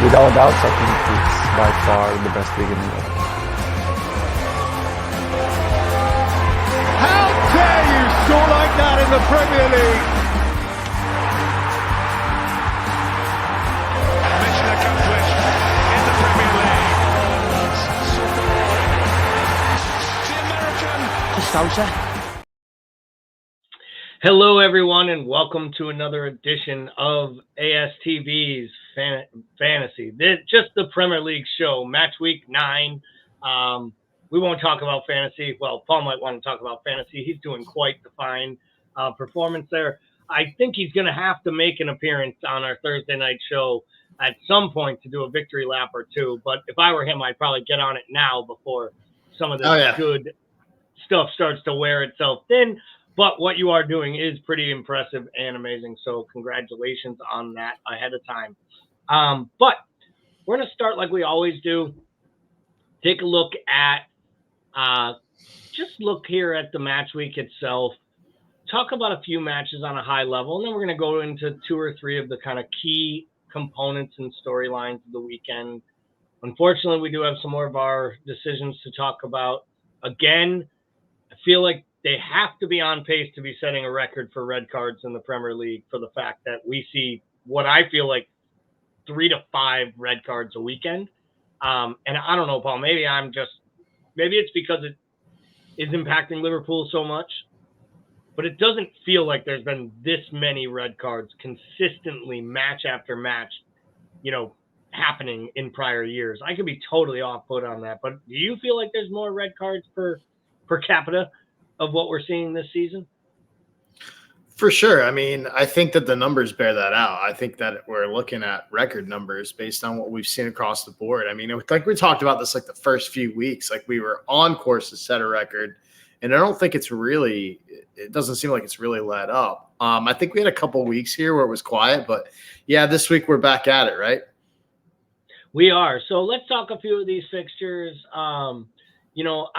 without a doubt, I think it's by far the best league in Europe. How dare you score like that in the Premier League? Mission accomplished in the Premier League. The American Sousa. Hello, everyone, and welcome to another edition of ASTV's Fantasy. Just the Premier League show, match week 9. We won't talk about fantasy. Well, Paul might want to talk about fantasy. He's doing quite the fine performance there. I think he's going to have to make an appearance on our Thursday night show at some point to do a victory lap or two. But if I were him, I'd probably get on it now before some of this good stuff starts to wear itself thin. But what you are doing is pretty impressive and amazing. So congratulations on that ahead of time. But we're going to start like we always do. Take a look at, just look here at the match week itself. Talk about a few matches on a high level. And then we're going to go into 2 or 3 of the kind of key components and storylines of the weekend. Unfortunately, we do have some more of our decisions to talk about. Again, I feel like they have to be on pace to be setting a record for red cards in the Premier League for the fact that we see what I feel like 3 to 5 red cards a weekend. And I don't know, Paul, maybe it's because it is impacting Liverpool so much, but it doesn't feel like there's been this many red cards consistently match after match, happening in prior years. I could be totally off put on that, but do you feel like there's more red cards per capita of what we're seeing this season? For sure. I mean, I think that the numbers bear that out. I think that we're looking at record numbers based on what we've seen across the board. I mean, like we talked about this like the first few weeks, like we were on course to set a record, and I don't think it doesn't seem like it's really let up. I think we had a couple weeks here where it was quiet, but yeah, this week we're back at it, right? We are. So let's talk a few of these fixtures. I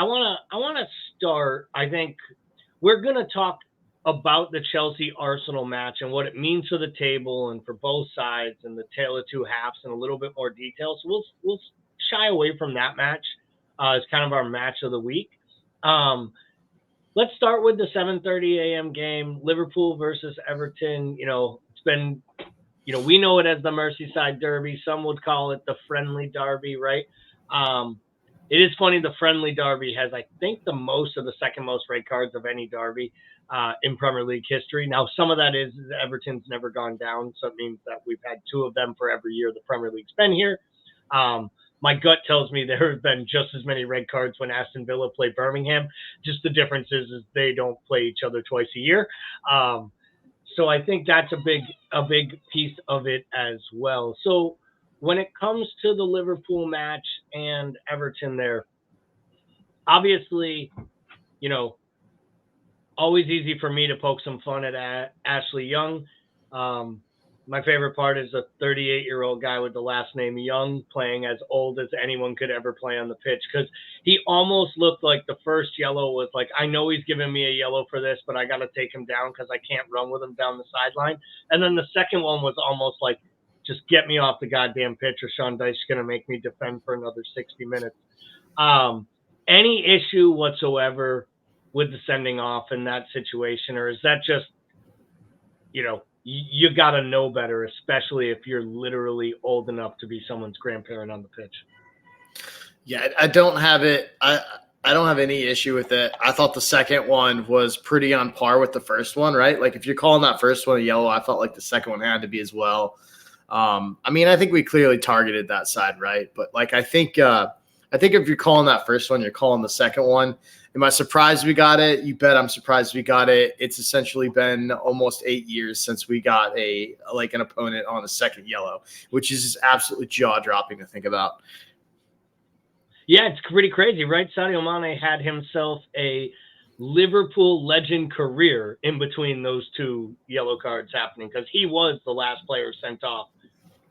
want to start. I think we're going to talk about the Chelsea-Arsenal match and what it means for the table and for both sides and the tale of two halves in a little bit more detail. So we'll shy away from that match as kind of our match of the week. Let's start with the 7:30 a.m. game, Liverpool versus Everton. It's been, we know it as the Merseyside Derby. Some would call it the friendly derby, right? It is funny, the friendly derby has, I think, the second most red cards of any derby in Premier League history. Now, some of that is Everton's never gone down, so it means that we've had 2 of them for every year the Premier League's been here. My gut tells me there have been just as many red cards when Aston Villa play Birmingham. Just the difference is they don't play each other twice a year. So I think that's a big piece of it as well. So when it comes to the Liverpool match and Everton there, obviously, always easy for me to poke some fun at Ashley Young. My favorite part is a 38-year-old guy with the last name Young playing as old as anyone could ever play on the pitch, because he almost looked like the first yellow was like, I know he's giving me a yellow for this, but I got to take him down because I can't run with him down the sideline. And then the second one was almost like, just get me off the goddamn pitch or Sean Dyche's going to make me defend for another 60 minutes. Any issue whatsoever with the sending off in that situation, or is that just, you got to know better, especially if you're literally old enough to be someone's grandparent on the pitch? Yeah, I don't have it. I don't have any issue with it. I thought the second one was pretty on par with the first one, right? Like if you're calling that first one a yellow, I felt like the second one had to be as well. I think we clearly targeted that side, right? But like, I think if you're calling that first one, you're calling the second one. Am I surprised we got it? You bet I'm surprised we got it. It's essentially been almost 8 years since we got an opponent on a second yellow, which is absolutely jaw-dropping to think about. Yeah, it's pretty crazy, right? Sadio Mane had himself a Liverpool legend career in between those 2 yellow cards happening, because he was the last player sent off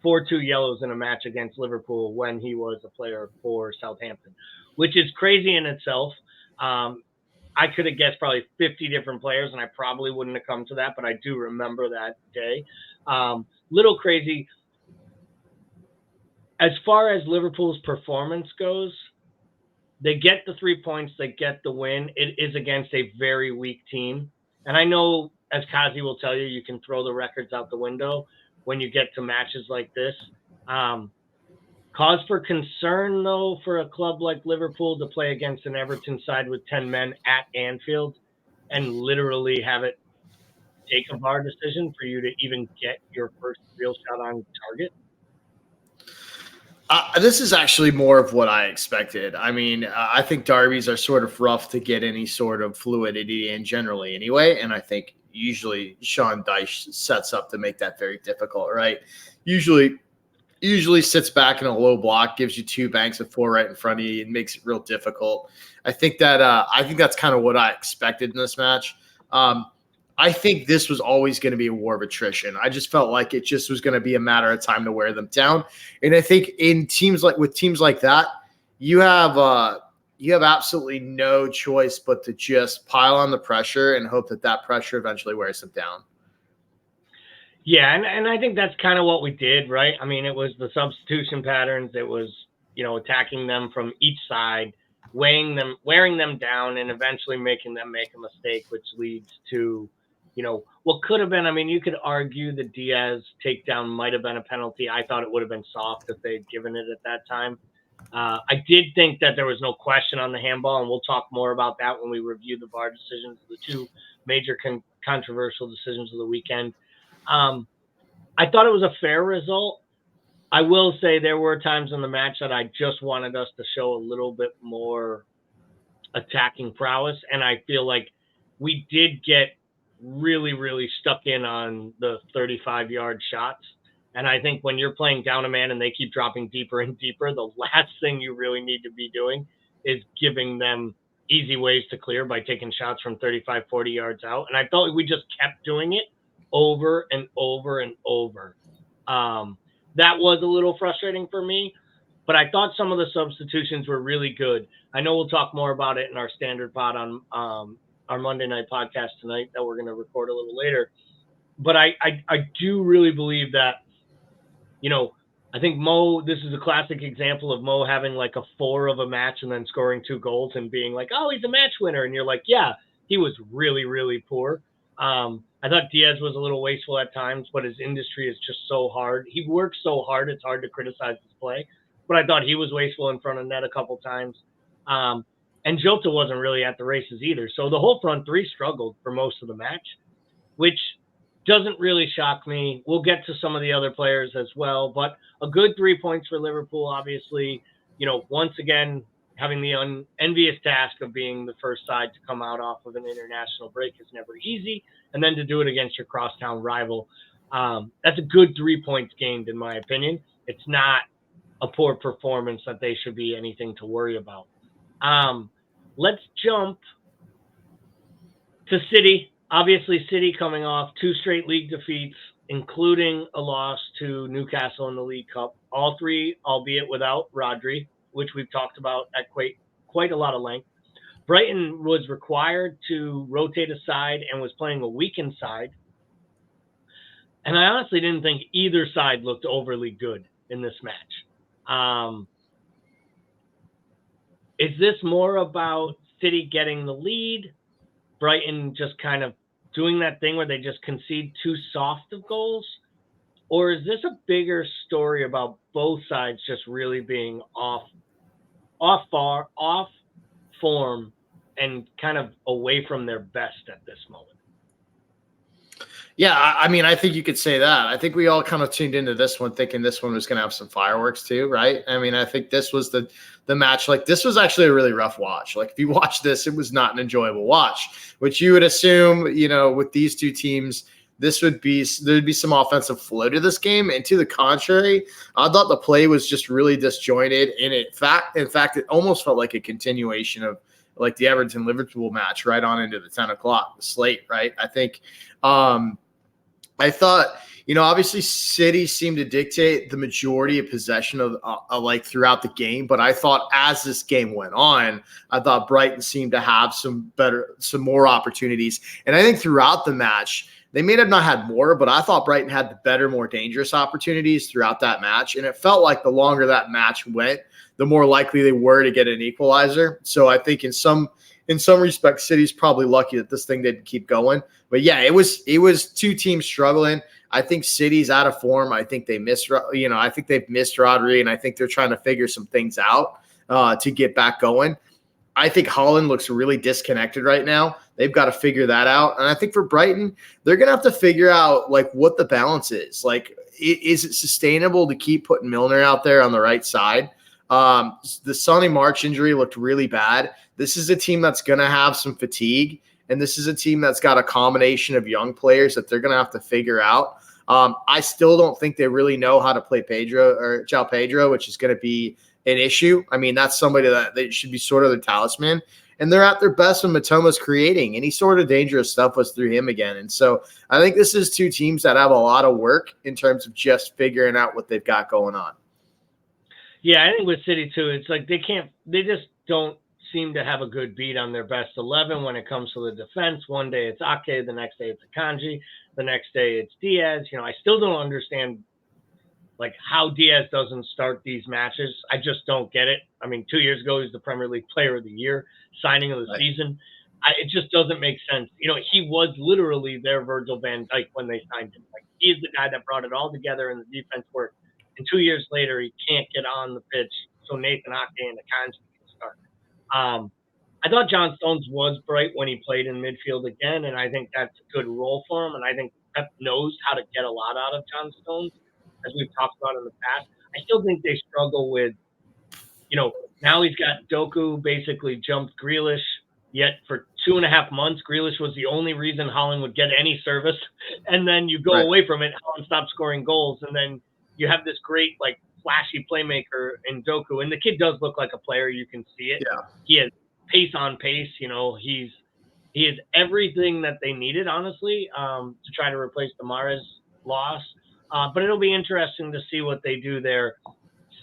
for 2 yellows in a match against Liverpool when he was a player for Southampton, which is crazy in itself. I could have guessed probably 50 different players, and I probably wouldn't have come to that, but I do remember that day. Little crazy. as far as Liverpool's performance goes, they get the 3 points, they get the win. It is against a very weak team. And I know, as Kazi will tell you, you can throw the records out the window when you get to matches like this. Cause for concern, though, for a club like Liverpool to play against an Everton side with 10 men at Anfield and literally have it take a VAR decision for you to even get your first real shot on target. This is actually more of what I expected. I mean, I think derbies are sort of rough to get any sort of fluidity in generally anyway. And I think usually Sean Dyche sets up to make that very difficult, right? Usually sits back in a low block, gives you 2 banks of 4 right in front of you, and makes it real difficult. I think that's kind of what I expected in this match. I think this was always going to be a war of attrition. I just felt like it just was going to be a matter of time to wear them down. And I think with teams like that, you have absolutely no choice but to just pile on the pressure and hope that pressure eventually wears them down. Yeah, and I think that's kind of what we did, right? I mean, it was the substitution patterns. It was, attacking them from each side, wearing them down, and eventually making them make a mistake, which leads to, what could have been. I mean, you could argue the Diaz takedown might have been a penalty. I thought it would have been soft if they'd given it at that time. I did think that there was no question on the handball, and we'll talk more about that when we review the VAR decisions, the 2 major controversial decisions of the weekend. I thought it was a fair result. I will say there were times in the match that I just wanted us to show a little bit more attacking prowess, and I feel like we did get really, really stuck in on the 35-yard shots. And I think when you're playing down a man and they keep dropping deeper and deeper, the last thing you really need to be doing is giving them easy ways to clear by taking shots from 35, 40 yards out. And I felt like we just kept doing it over and over and over. That was a little frustrating for me, but I thought some of the substitutions were really good. I know we'll talk more about it in our standard pod on our Monday night podcast tonight that we're going to record a little later. But I do really believe that, I think Mo, this is a classic example of Mo having like a 4 of a match and then scoring 2 goals and being like, oh, he's a match winner. And you're like, yeah, he was really, really poor. I thought Diaz was a little wasteful at times, but his industry is just so hard. He works so hard, it's hard to criticize his play. But I thought he was wasteful in front of net a couple times. And Jota wasn't really at the races either. So the whole front 3 struggled for most of the match, which doesn't really shock me. We'll get to some of the other players as well. But a good 3 points for Liverpool, obviously. Once again, having the envious task of being the first side to come out off of an international break is never easy. And then to do it against your crosstown rival, that's a good 3 points gained, in my opinion. It's not a poor performance that they should be anything to worry about. Let's jump to City. Obviously, City coming off 2 straight league defeats, including a loss to Newcastle in the League Cup. All 3, albeit without Rodri, which we've talked about at quite a lot of length. Brighton was required to rotate a side and was playing a weakened side. And I honestly didn't think either side looked overly good in this match. Is this more about City getting the lead, Brighton just kind of doing that thing where they just concede 2 soft of goals? Or is this a bigger story about both sides just really being off form and kind of away from their best at this moment? Yeah, I mean, I think you could say that. I think we all kind of tuned into this one thinking this one was going to have some fireworks too, right? I mean, I think this was the match. Like, this was actually a really rough watch. Like, if you watch this, it was not an enjoyable watch, which you would assume, with these 2 teams, there'd be some offensive flow to this game. And to the contrary, I thought the play was just really disjointed. And in fact, it almost felt like a continuation of like the Everton Liverpool match right on into the 10 o'clock slate, right? I thought, obviously City seemed to dictate the majority of possession of like throughout the game. But I thought as this game went on, I thought Brighton seemed to have some more opportunities. And I think throughout the match, They may have not had more, but I thought Brighton had the better, more dangerous opportunities throughout that match. And it felt like the longer that match went, the more likely they were to get an equalizer. So I think in some respects, City's probably lucky that this thing didn't keep going. But yeah, it was two teams struggling. I think City's out of form. I think they missed, I think they've missed Rodri, and I think they're trying to figure some things out to get back going. I think Holland looks really disconnected right now. They've got to figure that out. And I think for Brighton, they're going to have to figure out like what the balance is. Like, is it sustainable to keep putting Milner out there on the right side? The Sonny March injury looked really bad. This is a team that's going to have some fatigue, and this is a team that's got a combination of young players that they're going to have to figure out. I still don't think they really know how to play João Pedro, which is going to be an issue. I mean, that's somebody that they should be sort of the talisman, and they're at their best when Matoma's creating. Any sort of dangerous stuff was through him again. And so I think this is two teams that have a lot of work in terms of just figuring out what they've got going on. Yeah, I think with City too, it's like they just don't seem to have a good beat on their best 11 when it comes to the defense. One day it's Ake, the next day it's Akanji, the next day it's Diaz. I still don't understand like how Diaz doesn't start these matches. I just don't get it. I mean, 2 years ago, he was the Premier League Player of the Year, signing of the season. It just doesn't make sense. He was literally their Virgil van Dijk when they signed him. Like, he's the guy that brought it all together and the defense worked. And 2 years later, he can't get on the pitch, so Nathan Ake and Akanji can start. I thought John Stones was bright when he played in midfield again, and I think that's a good role for him. And I think Pep knows how to get a lot out of John Stones, as we've talked about in the past. I still think they struggle with, now he's got Doku basically jumped Grealish, yet for 2.5 months, Grealish was the only reason Holland would get any service. And then you go away from it, Holland stopped scoring goals, and then you have this great, like, flashy playmaker in Doku. And the kid does look like a player. You can see it. Yeah. He has pace on pace. He is everything that they needed, honestly, to try to replace the Mahrez loss. But it'll be interesting to see what they do there.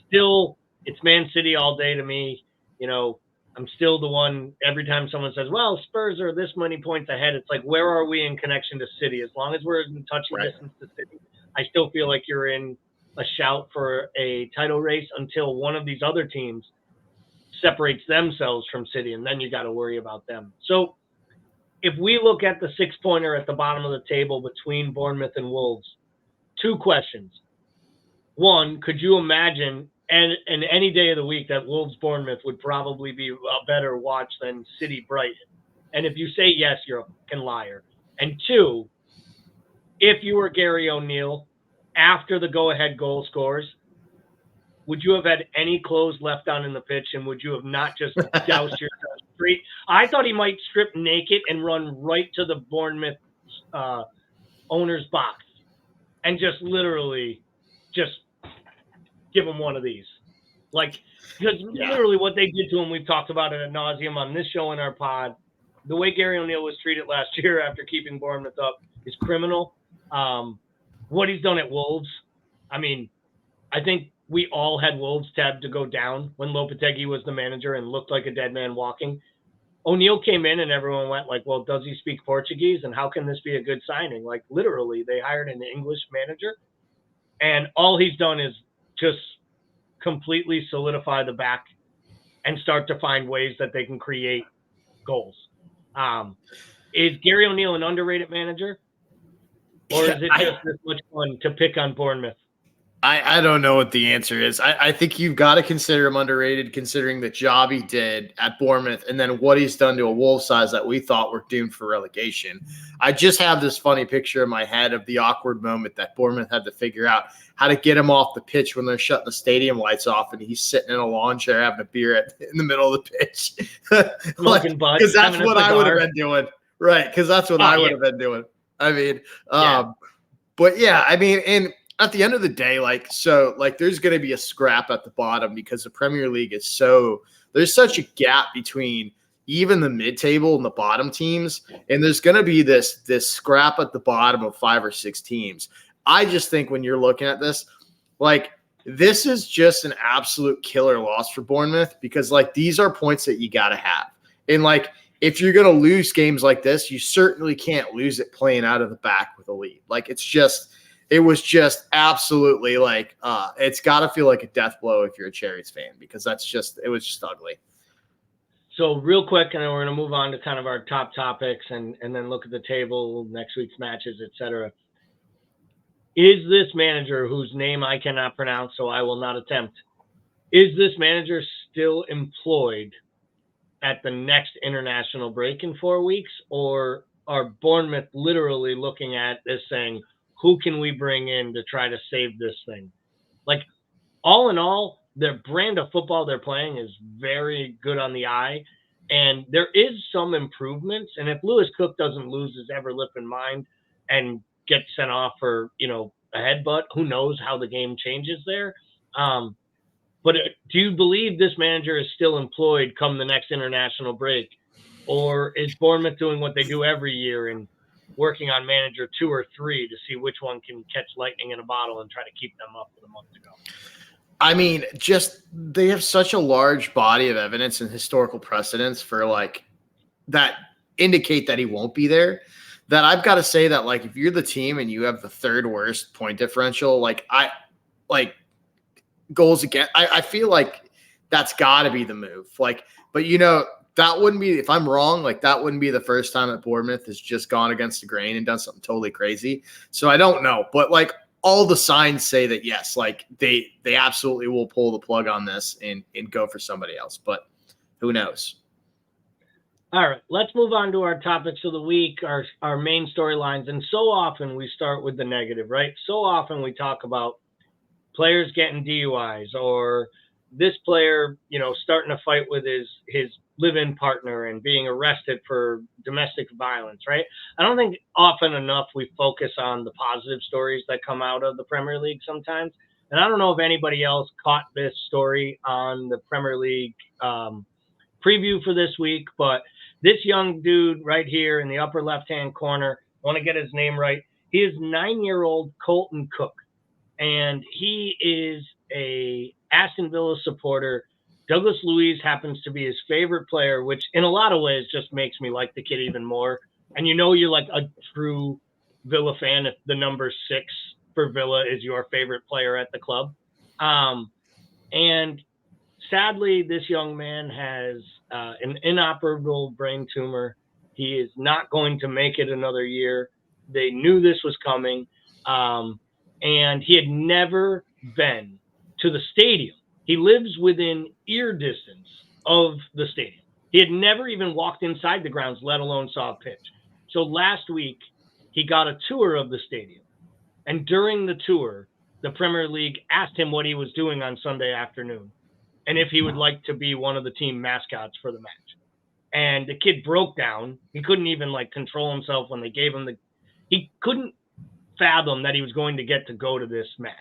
Still, it's Man City all day to me. I'm still the one, every time someone says, well, Spurs are this many points ahead, it's like, where are we in connection to City? As long as we're in touching distance to City, I still feel like you're in a shout for a title race until one of these other teams separates themselves from City, and then you got to worry about them. So if we look at the 6-pointer at the bottom of the table between Bournemouth and Wolves, 2 questions. One, could you imagine, and any day of the week, that Wolves-Bournemouth would probably be a better watch than City-Brighton? And if you say yes, you're a fucking liar. And 2, if you were Gary O'Neill, after the go-ahead goal scores, would you have had any clothes left on in the pitch, and would you have not just doused yourself straight? I thought he might strip naked and run right to the Bournemouth owner's box and just literally just give him one of these. Like, because literally what they did to him, we've talked about it ad nauseum on this show and our pod. The way Gary O'Neill was treated last year after keeping Bournemouth up is criminal. What he's done at Wolves, I mean, I think we all had Wolves tabbed to go down when Lopetegui was the manager and looked like a dead man walking. O'Neill came in and everyone went like, well, does he speak Portuguese? And how can this be a good signing? Like, literally, they hired an English manager, and all he's done is just completely solidify the back and start to find ways that they can create goals. Is Gary O'Neill an underrated manager? Or is it just this much fun to pick on Bournemouth? I don't know what the answer is. I think you've got to consider him underrated, considering the job he did at Bournemouth and then what he's done to a Wolves side that we thought were doomed for relegation. I just have this funny picture in my head of the awkward moment that Bournemouth had to figure out how to get him off the pitch when they're shutting the stadium lights off and he's sitting in a lawn chair having a beer in the middle of the pitch. Because that's what I would have been doing. Right, because that's what I would have been doing. I mean, but yeah, I mean, and at the end of the day, there's going to be a scrap at the bottom because the Premier League is there's such a gap between even the mid-table and the bottom teams, and there's going to be this scrap at the bottom of 5 or 6 teams. I just think when you're looking at this, this is just an absolute killer loss for Bournemouth because these are points that you got to have. And if you're going to lose games like this, you certainly can't lose it playing out of the back with a lead. Like it was just absolutely like it's got to feel like a death blow if you're a Cherries fan, because it was just ugly. So real quick, and then we're going to move on to kind of our top topics and then look at the table, next week's matches, etc. Is this manager, whose name I cannot pronounce, so I will not attempt, is this manager still employed at the next international break in 4 weeks? Or are Bournemouth literally looking at this saying, who can we bring in to try to save this thing? Like, all in all, their brand of football they're playing is very good on the eye, and there is some improvements. And if Lewis Cook doesn't lose his ever lip in mind and get sent off for, a headbutt, who knows how the game changes there. But do you believe this manager is still employed come the next international break? Or is Bournemouth doing what they do every year and working on manager 2 or 3 to see which one can catch lightning in a bottle and try to keep them up with a month to go? I mean, they have such a large body of evidence and historical precedents for that indicate that he won't be there, that I've got to say that if you're the team and you have the 3rd worst point differential, goals against, I feel like that's got to be the move. But that wouldn't be, if I'm wrong, that wouldn't be the first time that Bournemouth has just gone against the grain and done something totally crazy. So I don't know, but all the signs say that yes, they absolutely will pull the plug on this and go for somebody else, but who knows? All right, let's move on to our topics of the week, our main storylines. And so often we start with the negative, right? So often we talk about players getting DUIs, or this player, starting a fight with his live-in partner and being arrested for domestic violence, right? I don't think often enough we focus on the positive stories that come out of the Premier League sometimes. And I don't know if anybody else caught this story on the Premier League preview for this week, but this young dude right here in the upper left-hand corner, I want to get his name right. He is 9-year-old Colton Cook, and he is a Aston Villa supporter. Douglas Luiz happens to be his favorite player, which in a lot of ways just makes me like the kid even more. And you're like a true Villa fan if the number 6 for Villa is your favorite player at the club. And sadly, this young man has an inoperable brain tumor. He is not going to make it another year. They knew this was coming. And he had never been to the stadium. He lives within ear distance of the stadium. He had never even walked inside the grounds, let alone saw a pitch. So last week, he got a tour of the stadium. And during the tour, the Premier League asked him what he was doing on Sunday afternoon and if he would like to be one of the team mascots for the match. And the kid broke down. He couldn't even control himself when they gave him he couldn't fathom that he was going to get to go to this match.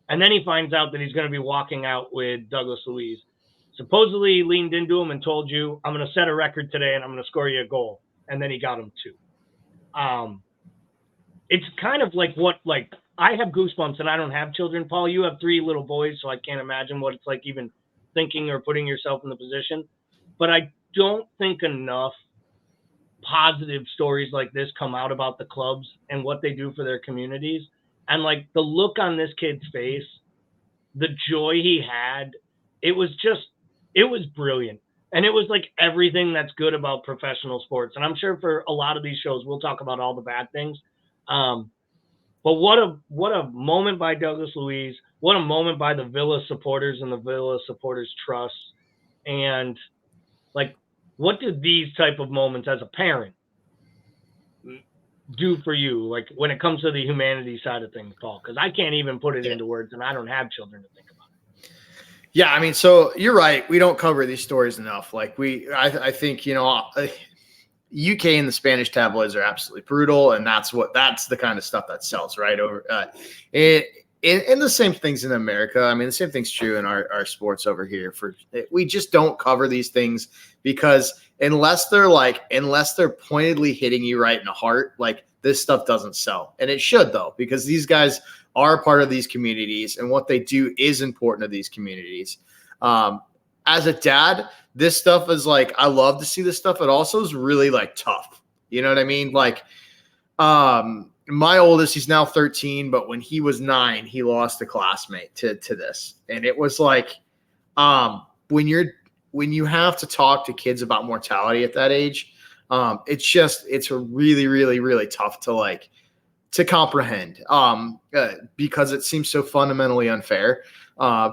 And then he finds out that he's going to be walking out with Douglas Luiz. Supposedly he leaned into him and told you, I'm going to set a record today and I'm going to score you a goal. And then he got him 2. It's kind of I have goosebumps and I don't have children. Paul, you have 3 little boys, so I can't imagine what it's like even thinking or putting yourself in the position. But I don't think enough positive stories like this come out about the clubs and what they do for their communities. And the look on this kid's face, the joy he had, it was brilliant. And it was everything that's good about professional sports. And I'm sure for a lot of these shows, we'll talk about all the bad things. But what a moment by Douglas Luiz. What a moment by the Villa supporters and the Villa supporters trust. And what do these type of moments as a parent do for you, when it comes to the humanity side of things, Paul? Because I can't even put it into words, and I don't have children to think about it. Yeah, I mean, so you're right. We don't cover these stories enough. I think, UK and the Spanish tabloids are absolutely brutal, and that's the kind of stuff that sells, right? And the same things in America. I mean, the same thing's true in our sports over here. We just don't cover these things because unless they're pointedly hitting you right in the heart, this stuff doesn't sell. And it should, though, because these guys are part of these communities and what they do is important to these communities. as a dad, this stuff is like, I love to see this stuff. It also is really like tough. You know what I mean? Like, my oldest, he's now 13, but when he was 9, he lost a classmate to this. And it was like, when you have to talk to kids about mortality at that age, it's a really, really, really tough to comprehend, because it seems so fundamentally unfair,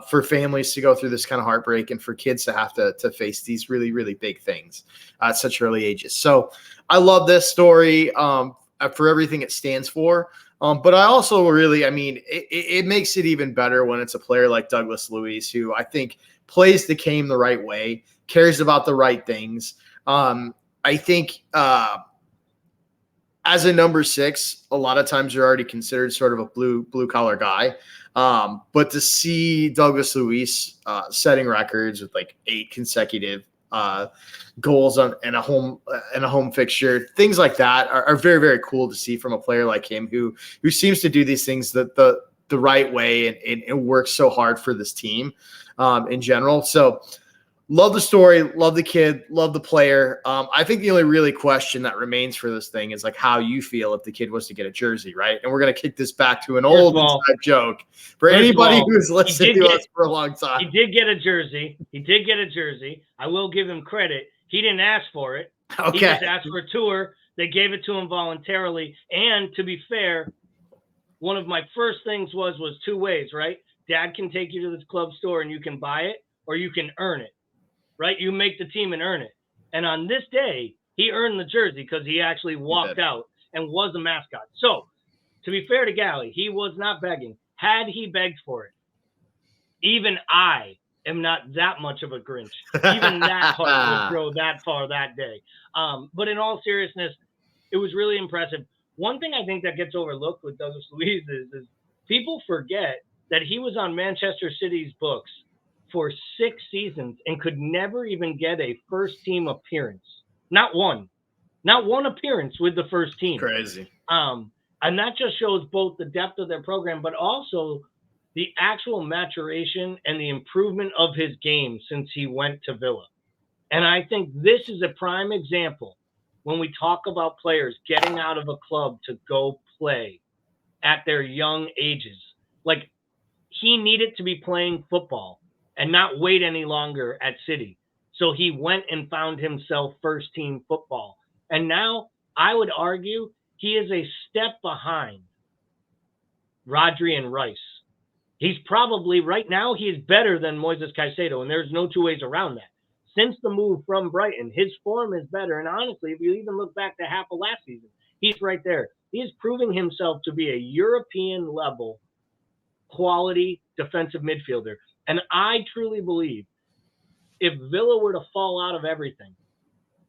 for families to go through this kind of heartbreak and for kids to have to face these really, really big things at such early ages. So I love this story, for everything it stands for. But I also really, it makes it even better when it's a player like Douglas Luiz, who I think plays the game the right way, cares about the right things. I think, as a number 6, a lot of times you're already considered sort of a blue collar guy. But to see Douglas Luiz setting records with like 8 consecutive goals in a home fixture, things like that are very, very cool to see from a player like him who seems to do these things the right way and works so hard for this team in general. So love the story, love the kid, love the player. I think the only really question that remains for this thing is like how you feel if the kid was to get a jersey, right? And we're going to kick this back to an old inside joke for anybody who's listened to us for a long time. He did get a jersey. I will give him credit. He didn't ask for it. Okay. He just asked for a tour. They gave it to him voluntarily. And to be fair, one of my first things was 2 ways, right? Dad can take you to this club store and you can buy it, or you can earn it. Right? You make the team and earn it. And on this day, he earned the jersey because he actually walked out and was a mascot. So, to be fair to Gally, he was not begging. Had he begged for it, even I am not that much of a Grinch. Even that heart would grow that far that day. But in all seriousness, it was really impressive. One thing I think that gets overlooked with Douglas Luiz is people forget that he was on Manchester City's books for 6 seasons and could never even get a first team appearance. Not one appearance with the first team. Crazy. And that just shows both the depth of their program, but also the actual maturation and the improvement of his game since he went to Villa. And I think this is a prime example when we talk about players getting out of a club to go play at their young ages. Like, he needed to be playing football and not wait any longer at City. So he went and found himself first team football. And now I would argue he is a step behind Rodri and Rice. He's probably, right now, he is better than Moises Caicedo, and there's no 2 ways around that. Since the move from Brighton, his form is better. And honestly, if you even look back to half of last season, he's right there. He is proving himself to be a European level quality defensive midfielder. And I truly believe if Villa were to fall out of everything,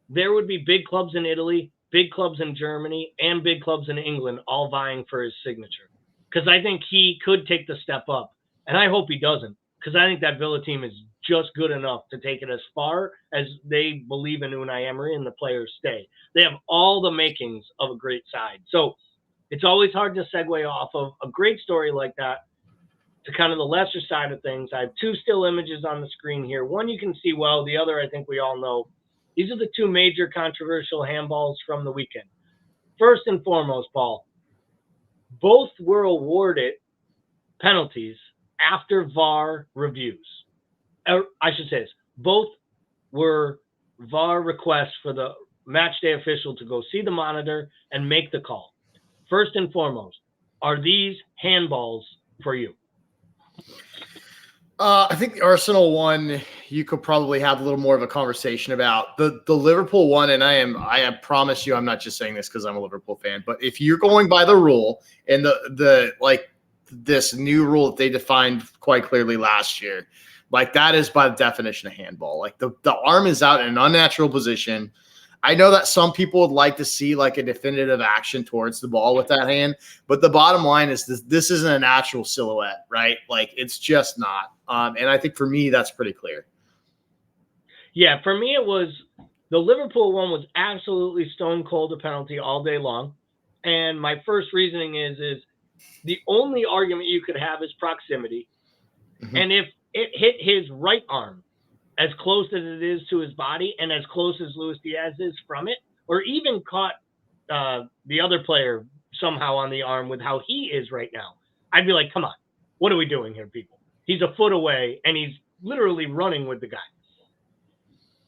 there would be big clubs in Italy, big clubs in Germany, and big clubs in England all vying for his signature. Because I think he could take the step up. And I hope he doesn't, because I think that Villa team is just good enough to take it as far as they believe in Unai Emery and the players stay. They have all the makings of a great side. So it's always hard to segue off of a great story like that to kind of the lesser side of things. I have 2 still images on the screen here. One you can see well, the other I think we all know. These are the 2 major controversial handballs from the weekend. First and foremost, Paul, both were awarded penalties after VAR reviews. I should say this. Both were VAR requests for the match day official to go see the monitor and make the call. First and foremost, are these handballs for you? I think the Arsenal one, you could probably have a little more of a conversation about. The Liverpool one, and I promise you, I'm not just saying this because I'm a Liverpool fan, but if you're going by the rule and the this new rule that they defined quite clearly last year, like that is by the definition of handball. Like the arm is out in an unnatural position. I know that some people would like to see like a definitive action towards the ball with that hand, but the bottom line is this isn't a natural silhouette, right? Like it's just not. And I think for me, that's pretty clear. Yeah, for me, it was the Liverpool one was absolutely stone cold a penalty all day long. And my first reasoning is the only argument you could have is proximity. Mm-hmm. And if it hit his right arm as close as it is to his body and as close as Luis Diaz is from it, or even caught the other player somehow on the arm with how he is right now, I'd be like, come on, what are we doing here, people? He's a foot away, and he's literally running with the guy.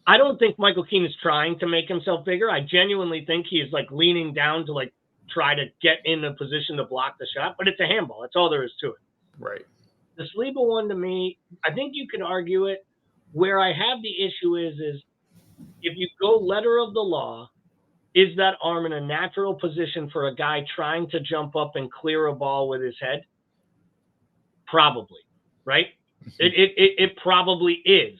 I don't think Michael Keane is trying to make himself bigger. I genuinely think he is like leaning down to like try to get in a position to block the shot, but it's a handball. That's all there is to it. Right. The Saliba one, to me, I think you could argue it. Where I have the issue is if you go letter of the law, is that arm in a natural position for a guy trying to jump up and clear a ball with his head? Probably, right? It probably is.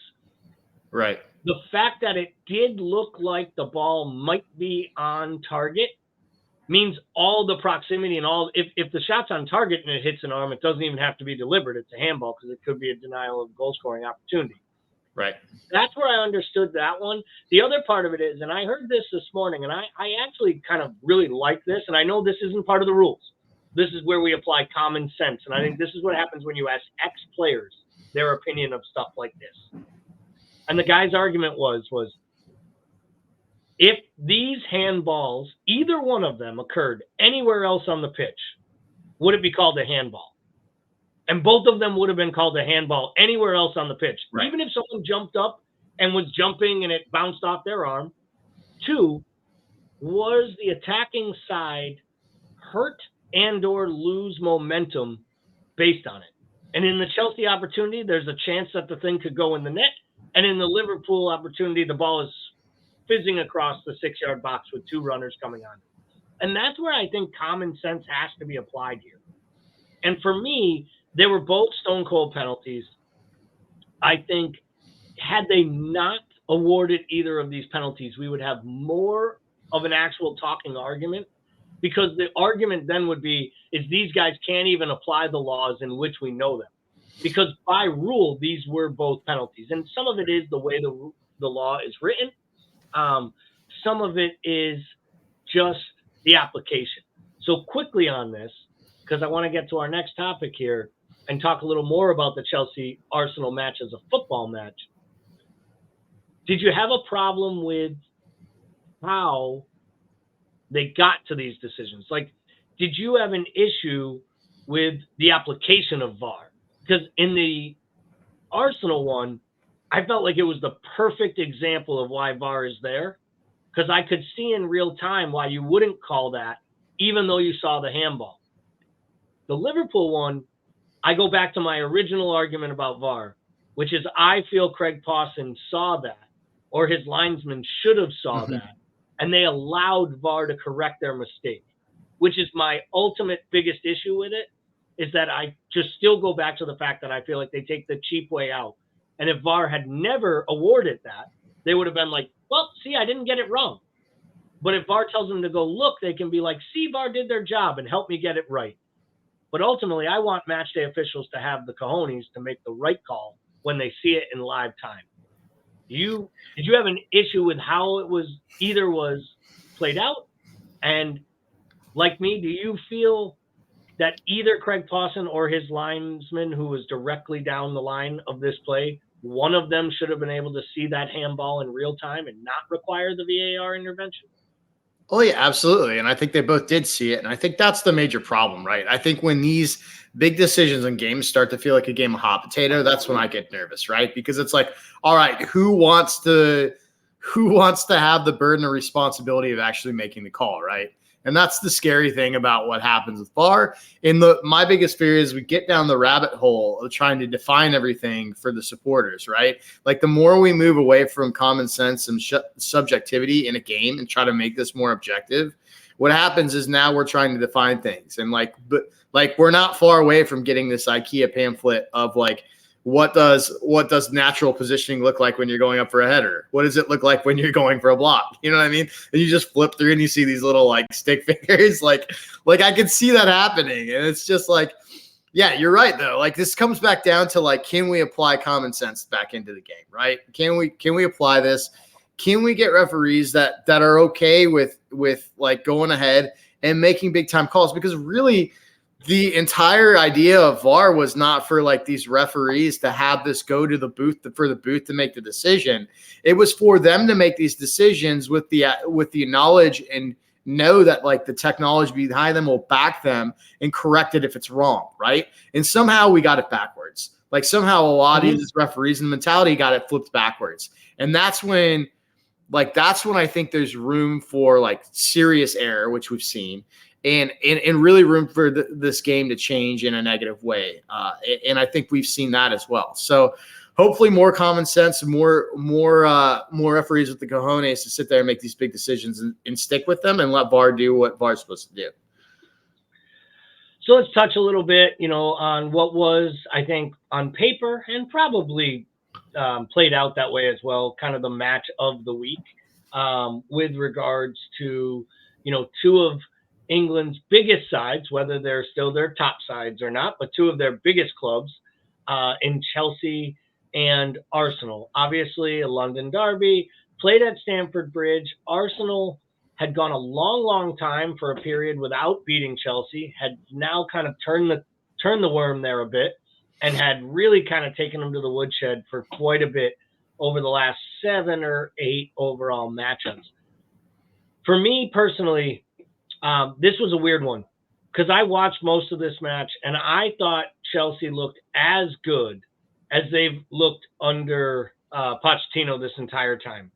Right. The fact that it did look like the ball might be on target means all the proximity and all, if the shot's on target and it hits an arm, it doesn't even have to be deliberate. It's a handball because it could be a denial of goal scoring opportunity. Right. That's where I understood that one. The other part of it is, and I heard this morning, and I actually kind of really like this, and I know this isn't part of the rules. This is where we apply common sense, and I think this is what happens when you ask ex-players their opinion of stuff like this. And the guy's argument was if these handballs, either one of them occurred anywhere else on the pitch, would it be called a handball? And both of them would have been called a handball anywhere else on the pitch. Right. Even if someone jumped up and was jumping and it bounced off their arm. 2, was the attacking side hurt and or lose momentum based on it? And in the Chelsea opportunity, there's a chance that the thing could go in the net. And in the Liverpool opportunity, the ball is fizzing across the 6-yard box with 2 runners coming on. And that's where I think common sense has to be applied here. And for me, they were both stone cold penalties. I think had they not awarded either of these penalties, we would have more of an actual talking argument, because the argument then would be is these guys can't even apply the laws in which we know them. Because by rule, these were both penalties. And some of it is the way the law is written. Some of it is just the application. So quickly on this, because I want to get to our next topic here and talk a little more about the Chelsea-Arsenal match as a football match. Did you have a problem with how they got to these decisions? Like, did you have an issue with the application of VAR? Because in the Arsenal one, I felt like it was the perfect example of why VAR is there, because I could see in real time why you wouldn't call that, even though you saw the handball. The Liverpool one, I go back to my original argument about VAR, which is I feel Craig Pawson saw that, or his linesman should have saw that, and they allowed VAR to correct their mistake, which is my ultimate biggest issue with it, is that I just still go back to the fact that I feel like they take the cheap way out. And if VAR had never awarded that, they would have been like, well, see, I didn't get it wrong. But if VAR tells them to go look, they can be like, see, VAR did their job and help me get it right. But ultimately, I want matchday officials to have the cojones to make the right call when they see it in live time. Did you have an issue with how it was played out? And like me, do you feel that either Craig Pawson or his linesman who was directly down the line of this play, one of them should have been able to see that handball in real time and not require the VAR intervention? Oh, yeah, absolutely. And I think they both did see it. And I think that's the major problem, right? I think when these big decisions in games start to feel like a game of hot potato, that's when I get nervous, right? Because it's like, all right, who wants to have the burden or responsibility of actually making the call, right? And that's the scary thing about what happens with VAR. My biggest fear is we get down the rabbit hole of trying to define everything for the supporters, right? Like the more we move away from common sense and subjectivity in a game and try to make this more objective, what happens is now we're trying to define things. And but we're not far away from getting this IKEA pamphlet of like, what does natural positioning look like when you're going up for a header? What does it look like when you're going for a block? You know what I mean? And you just flip through and you see these little like stick figures. Like I could see that happening. And it's just like, yeah, you're right though. Like this comes back down to like, can we apply common sense back into the game, right? Can we apply this? Can we get referees that are okay with like going ahead and making big time calls? Because really, the entire idea of VAR was not for like these referees to have this go to the booth for the booth to make the decision. It was for them to make these decisions with the knowledge and know that like the technology behind them will back them and correct it if it's wrong, right? And somehow we got it backwards. Like somehow a lot of these referees and mentality got it flipped backwards. And that's when I think there's room for like serious error, which we've seen, and really room for this game to change in a negative way. And I think we've seen that as well. So hopefully more common sense, more referees with the cojones to sit there and make these big decisions and stick with them and let VAR do what VAR's supposed to do. So let's touch a little bit, on what was, I think, on paper and probably played out that way as well, kind of the match of the week with regards to, two of England's biggest sides, whether they're still their top sides or not, but two of their biggest clubs in Chelsea and Arsenal. Obviously, a London derby, played at Stamford Bridge. Arsenal had gone a long, long time for a period without beating Chelsea, had now kind of turned the worm there a bit, and had really kind of taken them to the woodshed for quite a bit over the last 7 or 8 overall matchups. For me personally, this was a weird one because I watched most of this match and I thought Chelsea looked as good as they've looked under Pochettino this entire time.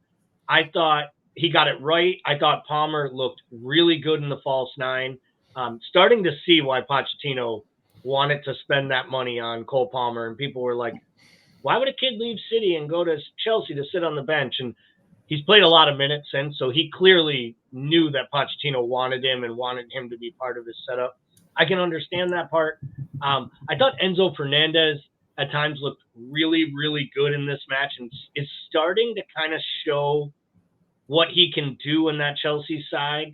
I thought he got it right. I thought Palmer looked really good in the false nine. Starting to see why Pochettino wanted to spend that money on Cole Palmer, and people were like, why would a kid leave City and go to Chelsea to sit on the bench? And he's played a lot of minutes since, so he clearly knew that Pochettino wanted him and wanted him to be part of his setup. I can understand that part. I thought Enzo Fernandez at times looked really, really good in this match and is starting to kind of show what he can do in that Chelsea side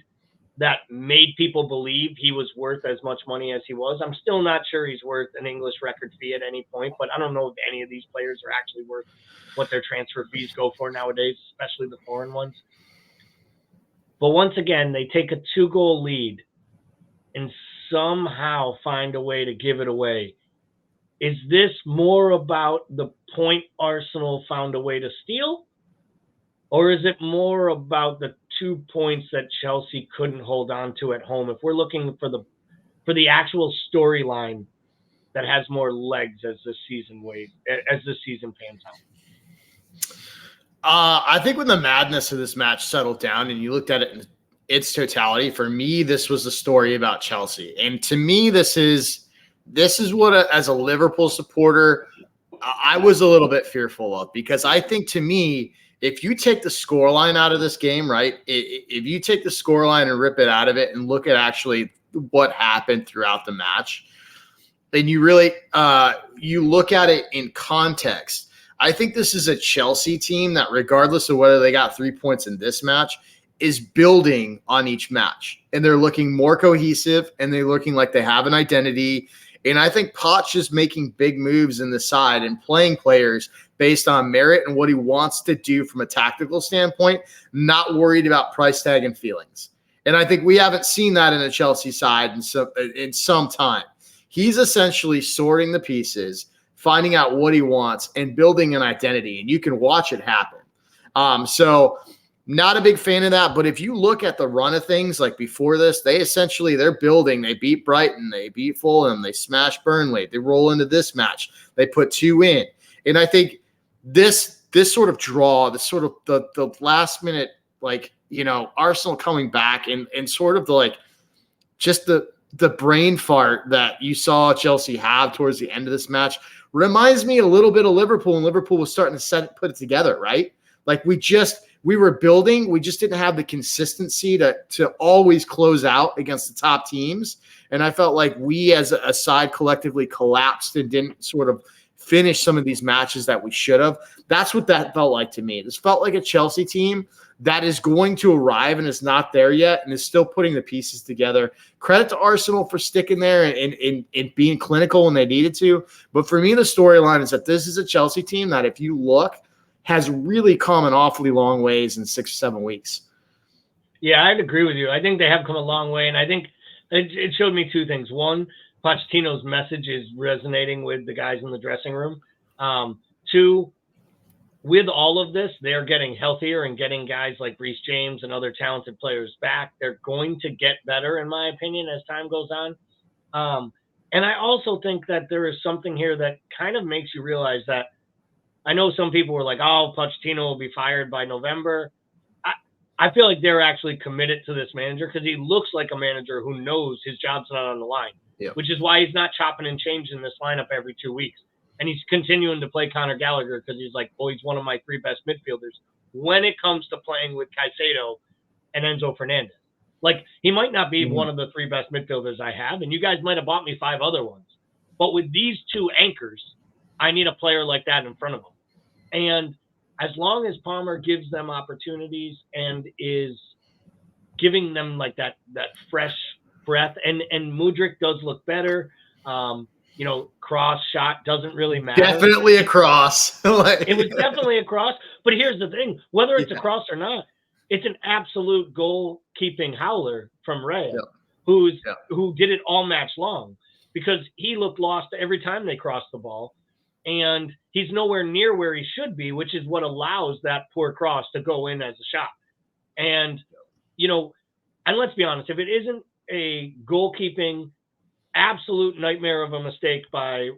that made people believe he was worth as much money as he was. I'm still not sure he's worth an English record fee at any point, but I don't know if any of these players are actually worth what their transfer fees go for nowadays, especially the foreign ones. But once again, they take a 2-goal lead and somehow find a way to give it away. Is this more about the point Arsenal found a way to steal? Or is it more about the 2 points that Chelsea couldn't hold on to at home? If we're looking for the actual storyline that has more legs as the season pans out. I think when the madness of this match settled down and you looked at it in its totality, for me, this was a story about Chelsea. And to me, this is what, as a Liverpool supporter, I was a little bit fearful of, because I think, to me, if you take the scoreline out of this game, right, if you take the scoreline and rip it out of it and look at actually what happened throughout the match, then you really you look at it in context. I think this is a Chelsea team that, regardless of whether they got 3 points in this match, is building on each match. And they're looking more cohesive, and they're looking like they have an identity. And I think Poch is making big moves in the side and playing players based on merit and what he wants to do from a tactical standpoint, not worried about price tag and feelings. And I think we haven't seen that in a Chelsea side in some time. He's essentially sorting the pieces, finding out what he wants, and building an identity. And you can watch it happen. So not a big fan of that. But if you look at the run of things, like before this, they're building. They beat Brighton. They beat Fulham. They smashed Burnley. They roll into this match. They put 2 in. And I think this sort of draw, this sort of the last minute, Arsenal coming back and sort of just the brain fart that you saw Chelsea have towards the end of this match reminds me a little bit of Liverpool, and Liverpool was starting to put it together, right? Like we were building, we just didn't have the consistency to always close out against the top teams. And I felt like we as a side collectively collapsed and didn't sort of finish some of these matches that we should have. That's what that felt like to me. This felt like a Chelsea team that is going to arrive and is not there yet and is still putting the pieces together. Credit to Arsenal for sticking there and being clinical when they needed to. But for me, the storyline is that this is a Chelsea team that, if you look, has really come an awfully long ways in 6 or 7 weeks. Yeah, I'd agree with you. I think they have come a long way, and I think it showed me 2 things. One, Pochettino's message is resonating with the guys in the dressing room. 2, with all of this, they're getting healthier and getting guys like Reece James and other talented players back. They're going to get better, in my opinion, as time goes on. And I also think that there is something here that kind of makes you realize that I know some people were like, oh, Pochettino will be fired by November. I feel like they're actually committed to this manager because he looks like a manager who knows his job's not on the line, which is why he's not chopping and changing this lineup every 2 weeks. And he's continuing to play Conor Gallagher because he's like, oh, he's one of my 3 best midfielders when it comes to playing with Caicedo and Enzo Fernandez. Like, he might not be one of the 3 best midfielders I have, and you guys might have bought me 5 other ones. But with these 2 anchors, I need a player like that in front of him. And as long as Palmer gives them opportunities and is giving them like that fresh breath, and Mudryk does look better. Cross shot doesn't really matter. Definitely a cross. It was definitely a cross. But here's the thing: whether it's a cross or not, it's an absolute goal-keeping howler from Ray, who did it all match long because he looked lost every time they crossed the ball. And he's nowhere near where he should be, which is what allows that poor cross to go in as a shot. And, and let's be honest, if it isn't a goalkeeping absolute nightmare of a mistake by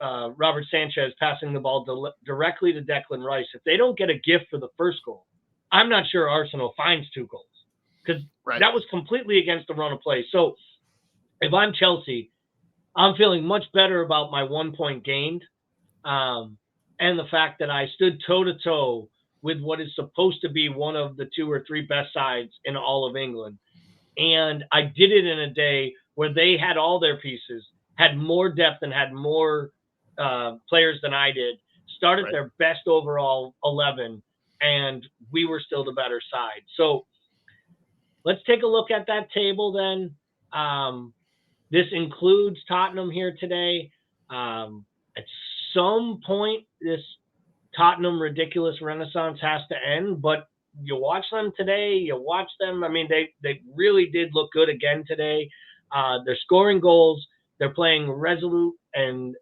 Robert Sanchez passing the ball directly to Declan Rice, if they don't get a gift for the first goal, I'm not sure Arsenal finds 2 goals because that was completely against the run of play. So if I'm Chelsea, I'm feeling much better about my 1 point gained. And the fact that I stood toe-to-toe with what is supposed to be one of the 2 or 3 best sides in all of England. And I did it in a day where they had all their pieces, had more depth and had more players than I did, started their best overall 11, and we were still the better side. So let's take a look at that table then. This includes Tottenham here today. At some point, this Tottenham ridiculous renaissance has to end, but you watch them today, I mean, they really did look good again today. They're scoring goals. They're playing resolute and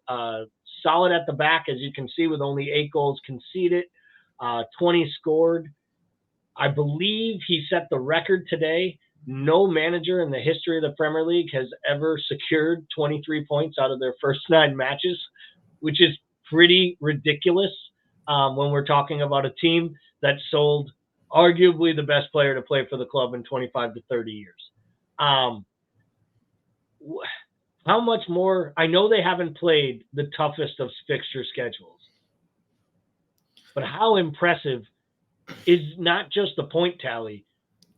solid at the back, as you can see, with only 8 goals conceded, 20 scored. I believe he set the record today. No manager in the history of the Premier League has ever secured 23 points out of their first 9 matches, which is pretty ridiculous when we're talking about a team that sold arguably the best player to play for the club in 25 to 30 years. How much more? I know they haven't played the toughest of fixture schedules, but how impressive is not just the point tally,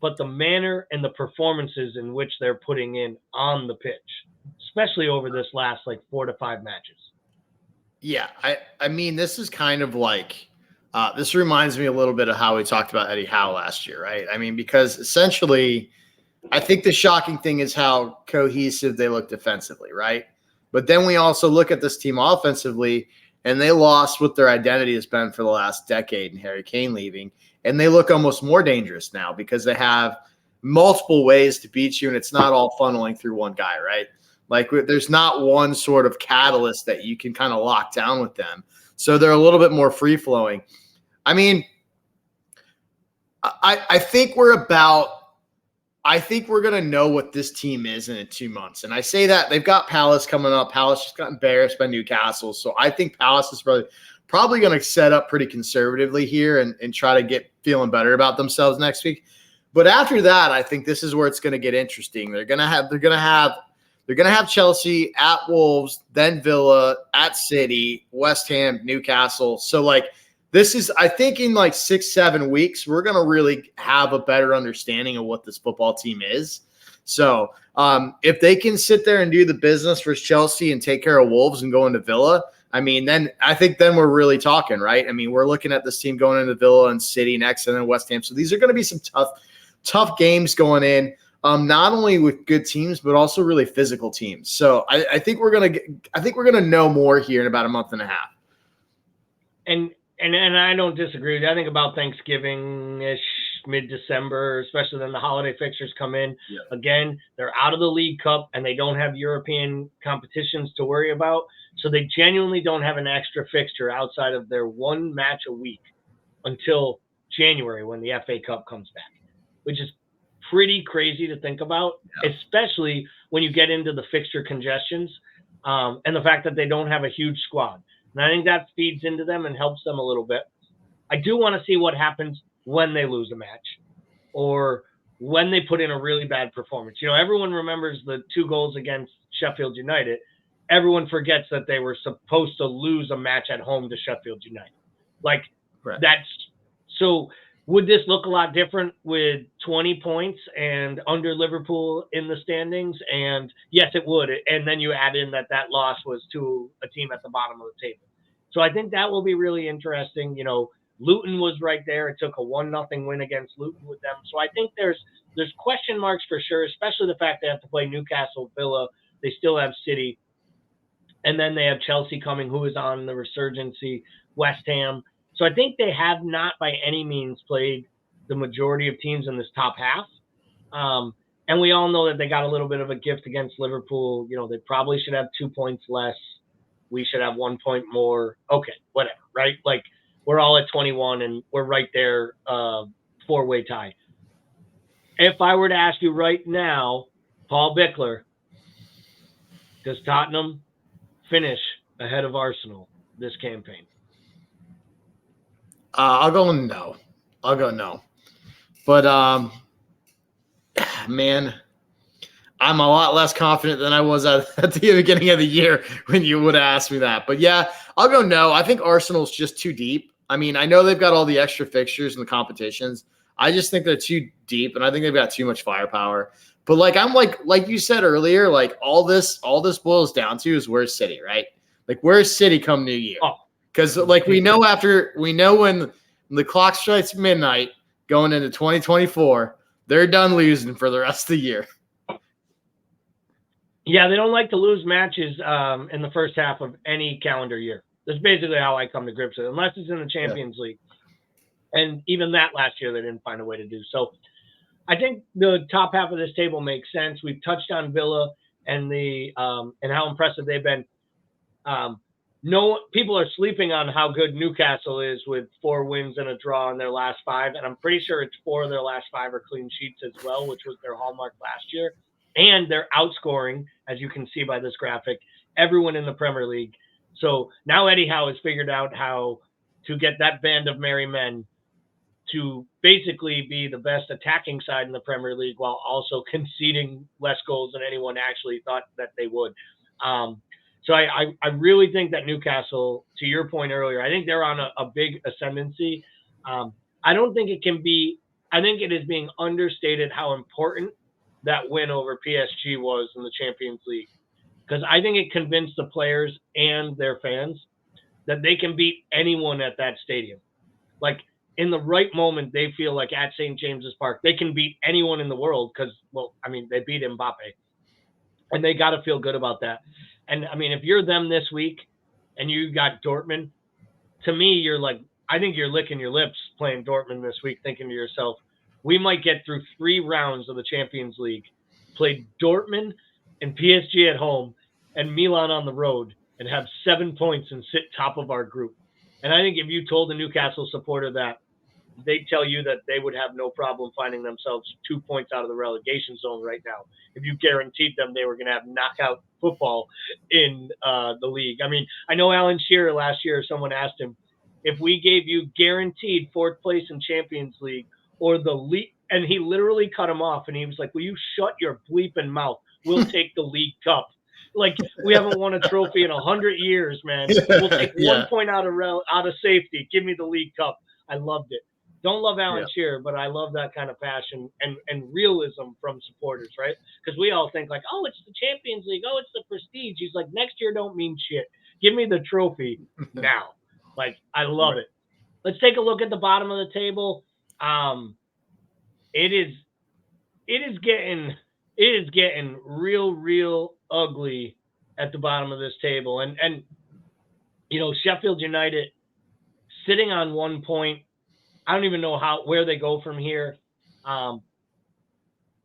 but the manner and the performances in which they're putting in on the pitch, especially over this last 4 to 5 matches. Yeah, I mean, this is kind of like this reminds me a little bit of how we talked about Eddie Howe last year, right? I mean, because essentially, I think the shocking thing is how cohesive they look defensively, right? But then we also look at this team offensively, and they lost what their identity has been for the last decade and Harry Kane leaving, and they look almost more dangerous now because they have multiple ways to beat you, and it's not all funneling through one guy, right? There's not one sort of catalyst that you can kind of lock down with them. So they're a little bit more free-flowing. I mean, I think we're going to know what this team is in 2 months. And I say that they've got Palace coming up. Palace just got embarrassed by Newcastle. So I think Palace is probably going to set up pretty conservatively here and try to get feeling better about themselves next week. But after that, I think this is where it's going to get interesting. They're going to have Chelsea at Wolves, then Villa, at City, West Ham, Newcastle. So this is, I think in 6-7 weeks, we're going to really have a better understanding of what this football team is. So if they can sit there and do the business for Chelsea and take care of Wolves and go into Villa, I mean, then we're really talking, right? I mean, we're looking at this team going into Villa and City next and then West Ham. So these are going to be some tough games going in. Not only with good teams, but also really physical teams. So I think we're gonna know more here in about a month and a half. And I don't disagree with you. I think about Thanksgiving-ish, mid-December, especially then the holiday fixtures come in. Yeah. Again, they're out of the League Cup and they don't have European competitions to worry about. So they genuinely don't have an extra fixture outside of their one match a week until January when the FA Cup comes back, which is pretty crazy to think about, especially when you get into the fixture congestions and the fact that they don't have a huge squad. And I think that feeds into them and helps them a little bit. I do want to see what happens when they lose a match or when they put in a really bad performance. You know, everyone remembers the 2 goals against Sheffield United. Everyone forgets that they were supposed to lose a match at home to Sheffield United. Like, that's so. Would this look a lot different with 20 points and under Liverpool in the standings? And yes, it would. And then you add in that loss was to a team at the bottom of the table. So I think that will be really interesting. You know, Luton was right there. It took a 1-0 win against Luton with them. So I think there's question marks for sure, especially the fact they have to play Newcastle, Villa. They still have City. And then they have Chelsea coming, who is on the resurgency, West Ham. So I think they have not by any means played the majority of teams in this top half. And we all know that they got a little bit of a gift against Liverpool. You know, they probably should have 2 points less. We should have 1 point more. Okay, whatever, right? Like, we're all at 21 and we're right there, 4-way tie. If I were to ask you right now, Paul Bickler, does Tottenham finish ahead of Arsenal this campaign? I'll go no. But, man, I'm a lot less confident than I was at the beginning of the year when you would have asked me that. But, yeah, I'll go no. I think Arsenal's just too deep. I mean, I know they've got all the extra fixtures and the competitions. I just think they're too deep, and I think they've got too much firepower. But, like you said earlier, like all this boils down to is where's City, right? Like, where's City come New Year? Because, we know when the clock strikes midnight going into 2024, they're done losing for the rest of the year. Yeah, they don't like to lose matches in the first half of any calendar year. That's basically how I come to grips with it, unless it's in the Champions League. And even that last year, they didn't find a way to do. So I think the top half of this table makes sense. We've touched on Villa and and how impressive they've been. People are sleeping on how good Newcastle is with 4 wins and a draw in their last 5. And I'm pretty sure it's 4 of their last 5 are clean sheets as well, which was their hallmark last year. And they're outscoring, as you can see by this graphic, everyone in the Premier League. So now Eddie Howe has figured out how to get that band of merry men to basically be the best attacking side in the Premier League while also conceding less goals than anyone actually thought that they would. So I really think that Newcastle, to your point earlier, I think they're on a big ascendancy. I don't think it can be – I think it is being understated how important that win over PSG was in the Champions League, because I think it convinced the players and their fans that they can beat anyone at that stadium. Like, in the right moment, they feel like at St. James's Park, they can beat anyone in the world because, well, I mean, they beat Mbappe. And they got to feel good about that. And, I mean, if you're them this week and you got Dortmund, to me, you're like, I think you're licking your lips playing Dortmund this week, thinking to yourself, we might get through 3 rounds of the Champions League, play Dortmund and PSG at home and Milan on the road and have 7 points and sit top of our group. And I think if you told a Newcastle supporter that, they'd tell you that they would have no problem finding themselves 2 points out of the relegation zone right now if you guaranteed them they were going to have knockout football in the league. I mean, I know Alan Shearer last year, someone asked him, if we gave you guaranteed 4th place in Champions League or the league, and he literally cut him off, and he was like, will you shut your bleeping mouth? We'll take the League Cup. Like, we haven't won a trophy in 100 years, man. We'll take 1 point out of safety. Give me the League Cup. I loved it. Don't love Alan Shearer, but I love that kind of passion and realism from supporters, right? Because we all think like, oh, it's the Champions League. Oh, it's the prestige. He's like, next year don't mean shit. Give me the trophy now. Like, I love it. Let's take a look at the bottom of the table. It is getting real ugly at the bottom of this table. And you know, Sheffield United sitting on 1 point I don't even know where they go from here.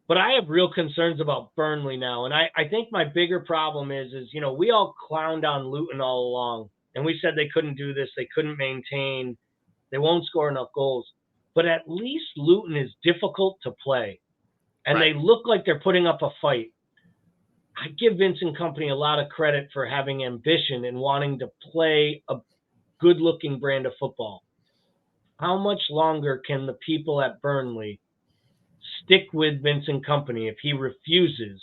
But I have real concerns about Burnley now. And I think my bigger problem is, we all clowned on Luton all along. And we said they couldn't do this. They couldn't maintain. They won't score enough goals. But at least Luton is difficult to play. And Right. they look like they're putting up a fight. I give Vincent Kompany a lot of credit for having ambition and wanting to play a good-looking brand of football. How much longer can the people at Burnley stick with Vincent Kompany if he refuses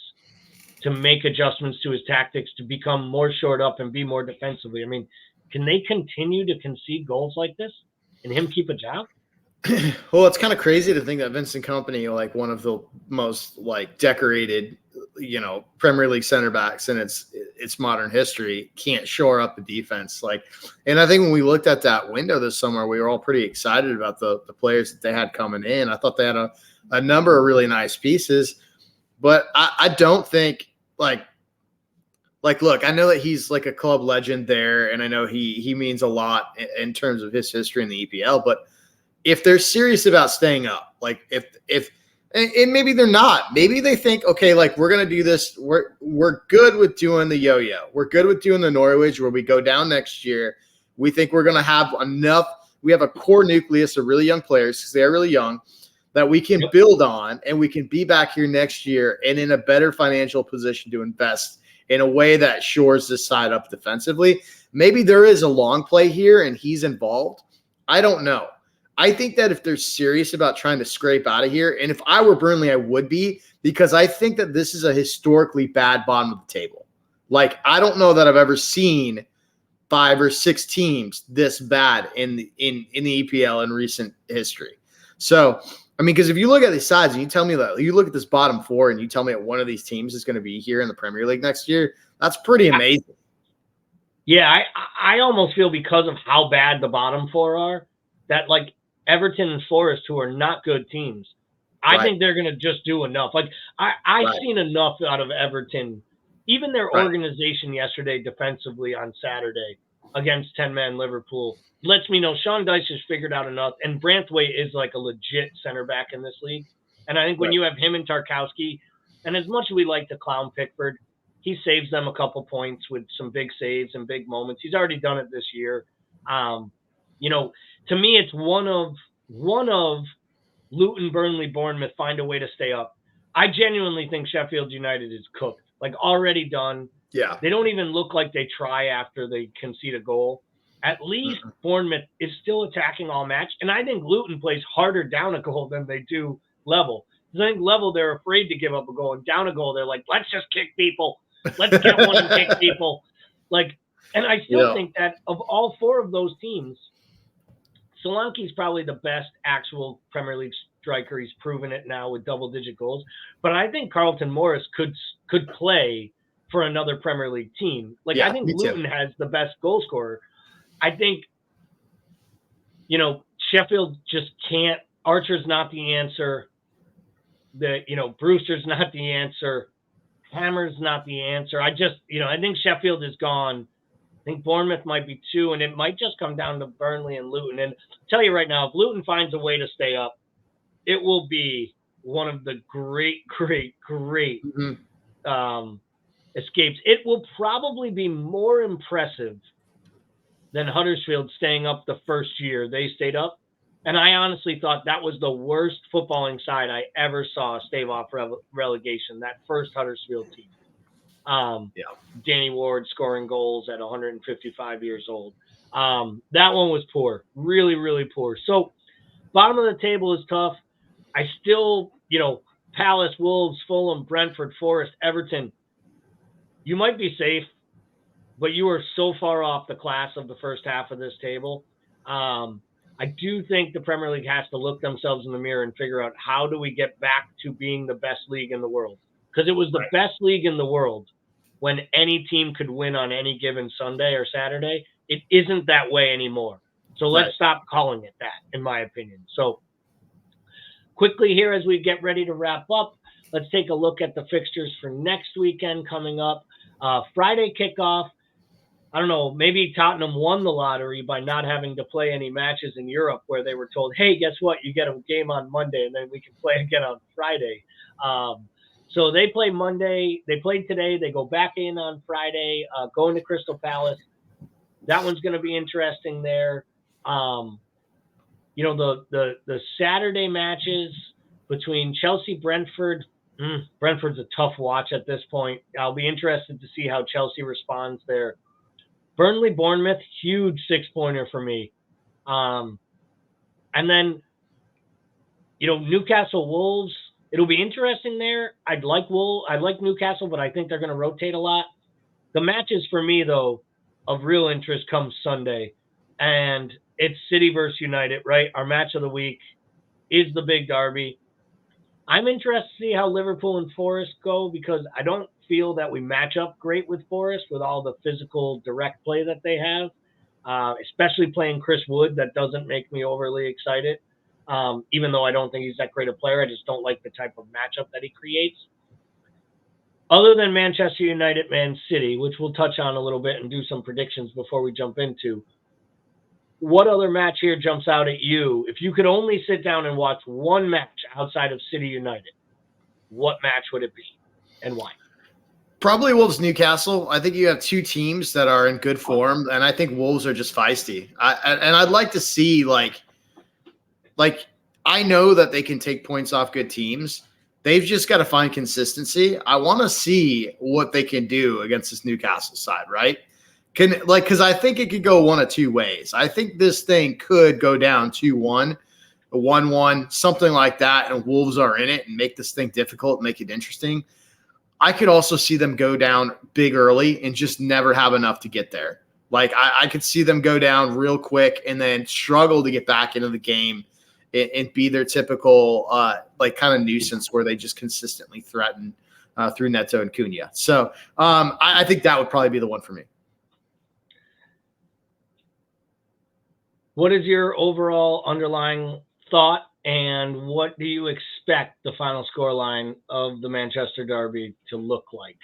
to make adjustments to his tactics to become more shored up and be more defensively? I mean, can they continue to concede goals like this and him keep a job? Well, it's kind of crazy to think that Vincent Kompany, like one of the most decorated, Premier League center backs in its modern history, can't shore up a defense. And I think when we looked at that window this summer, we were all pretty excited about the players that they had coming in. I thought they had a number of really nice pieces, but I don't think look, I know that he's like a club legend there, and I know he means a lot in terms of his history in the EPL, but if they're serious about staying up, and maybe they're not, maybe they think, okay, we're going to do this. We're good with doing the yo-yo. We're good with doing the Norwich where we go down next year. We think we're going to have enough. We have a core nucleus of really young players because they are really young that we can build on, and we can be back here next year and in a better financial position to invest in a way that shores this side up defensively. Maybe there is a long play here and he's involved. I don't know. I think that if they're serious about trying to scrape out of here, and if I were Burnley, I would be, because I think that this is a historically bad bottom of the table. I don't know that I've ever seen 5 or 6 teams this bad in the EPL in recent history. So, I mean, because if you look at these sides and you tell me that you look at this bottom 4 and you tell me that one of these teams is going to be here in the Premier League next year, that's pretty amazing. Yeah, I almost feel because of how bad the bottom 4 are that Everton and Forest, who are not good teams, I think they're going to just do enough. I've seen enough out of Everton, even their organization yesterday defensively on Saturday against 10-man Liverpool lets me know Sean Dyche has figured out enough, and Branthwaite is a legit center back in this league. And I think when you have him and Tarkowski, and as much as we like to clown Pickford, he saves them a couple points with some big saves and big moments. He's already done it this year. To me, it's one of Luton, Burnley, Bournemouth find a way to stay up. I genuinely think Sheffield United is cooked, already done. Yeah. They don't even look like they try after they concede a goal. At least Bournemouth is still attacking all match. And I think Luton plays harder down a goal than they do level. Because I think level, they're afraid to give up a goal. And down a goal, they're like, let's just kick people. Let's get one and kick people. And I still think that of all 4 of those teams, Solanke's probably the best actual Premier League striker. He's proven it now with double-digit goals. But I think Carlton Morris could play for another Premier League team. I think Luton has the best goal scorer. I think, Sheffield just can't. Archer's not the answer. Brewster's not the answer. Hammer's not the answer. I think Sheffield is gone. I think Bournemouth might be 2, and it might just come down to Burnley and Luton. And I'll tell you right now, if Luton finds a way to stay up, it will be one of the great escapes. It will probably be more impressive than Huddersfield staying up the first year they stayed up. And I honestly thought that was the worst footballing side I ever saw stave off relegation, that first Huddersfield team. Danny Ward scoring goals at 155 years old. That one was poor, really, really poor. So bottom of the table is tough. I still, Palace, Wolves, Fulham, Brentford, Forest, Everton. You might be safe, but you are so far off the class of the first half of this table. I do think the Premier League has to look themselves in the mirror and figure out how do we get back to being the best league in the world. Because it was the best league in the world when any team could win on any given Sunday or Saturday. It isn't that way anymore. So let's stop calling it that, in my opinion. So quickly here as we get ready to wrap up, let's take a look at the fixtures for next weekend coming up. Friday kickoff. I don't know, maybe Tottenham won the lottery by not having to play any matches in Europe where they were told, hey, guess what? You get a game on Monday and then we can play again on Friday. So they play Monday. They played today. They go back in on Friday, going to Crystal Palace. That one's going to be interesting there. You know, the Saturday matches between Chelsea, Brentford. Brentford's a tough watch at this point. I'll be interested to see how Chelsea responds there. Burnley, Bournemouth, huge 6-pointer for me. And then, you know, Newcastle, Wolves. It'll be interesting there. I like Newcastle, but I think they're going to rotate a lot. The matches for me, though, of real interest comes Sunday, and it's City versus United, right? Our match of the week is the big derby. I'm interested to see how Liverpool and Forest go because I don't feel that we match up great with Forest with all the physical direct play that they have, especially playing Chris Wood. That doesn't make me overly excited, even though I don't think he's that great a player. I just don't like the type of matchup that he creates. Other than Manchester United, Man City, which we'll touch on a little bit and do some predictions before we jump into, what other match here jumps out at you? If you could only sit down and watch one match outside of City United, what match would it be and why? Probably Wolves Newcastle. I think you have two teams that are in good form, and I think Wolves are just feisty. And I'd like to see like I know that they can take points off good teams. They've just got to find consistency. I want to see what they can do against this Newcastle side, right? Because I think it could go one of two ways. I think this thing could go down 2-1, 1-1, something like that, and Wolves are in it and make this thing difficult, make it interesting. I could also see them go down big early and just never have enough to get there. Like I could see them go down real quick and then struggle to get back into the game and be their typical like kind of nuisance where they just consistently threaten through Neto and Cunha. So I think that would probably be the one for me. What is your overall underlying thought, and what do you expect the final scoreline of the Manchester Derby to look like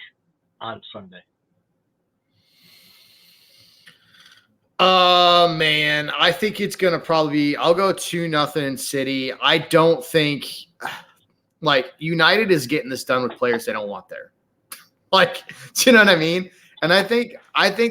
on Sunday? Man, I think it's going to probably be – I'll go 2-0 in City. I don't think – like, United is getting this done with players they don't want there. Like, do you know what I mean? And I think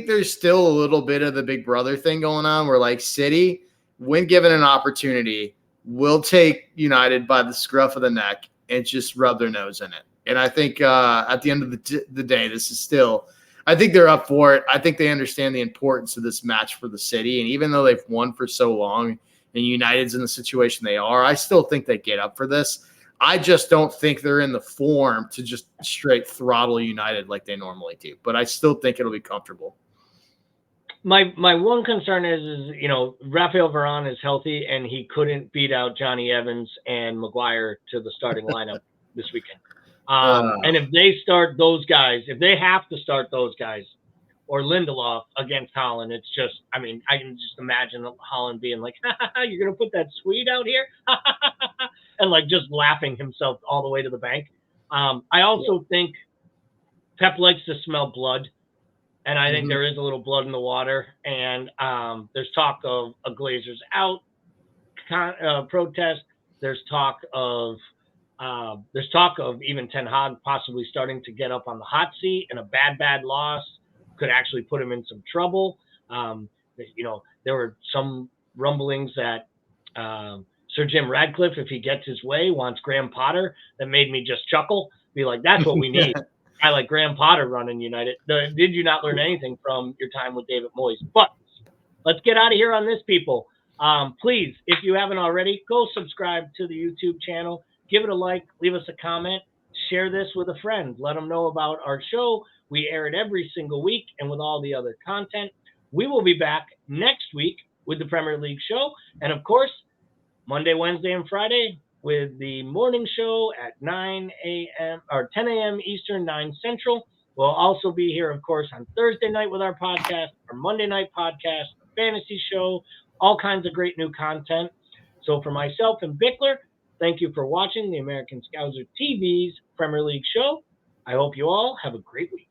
there's still a little bit of the big brother thing going on where, like, City, when given an opportunity, will take United by the scruff of the neck and just rub their nose in it. And I think at the end of the day, this is still – I think they're up for it. I think they understand the importance of this match for the City. And even though they've won for so long and United's in the situation they are, I still think they get up for this. I just don't think they're in the form to just straight throttle United like they normally do. But I still think it'll be comfortable. My one concern is you know, Rafael Varane is healthy and he couldn't beat out Johnny Evans and Maguire to the starting lineup this weekend. And if they start those guys, if they have to start those guys or Lindelof against Holland, it's just, I mean, I can just imagine Holland being like, you're going to put that Swede out here? And like just laughing himself all the way to the bank. I also think Pep likes to smell blood. And I think there is a little blood in the water. And there's talk of a Glazers out protest. There's talk of even Ten Hag possibly starting to get up on the hot seat, and a bad loss could actually put him in some trouble. You know, there were some rumblings that Sir Jim Radcliffe, if he gets his way, wants Graham Potter. That made me just chuckle. Be like, that's what we need. I like Graham Potter running United. Did you not learn anything from your time with David Moyes? But let's get out of here on this, people. Please, if you haven't already, go subscribe to the YouTube channel. Give it a like, leave us a comment, share this with a friend. Let them know about our show. We air it every single week and with all the other content. We will be back next week with the Premier League show. And, of course, Monday, Wednesday, and Friday with the morning show at 9 a.m. or 10 a.m. Eastern, 9 Central. We'll also be here, of course, on Thursday night with our podcast, our Monday night podcast, our fantasy show, all kinds of great new content. So for myself and Bickler, thank you for watching the American Scouser TV's Premier League show. I hope you all have a great week.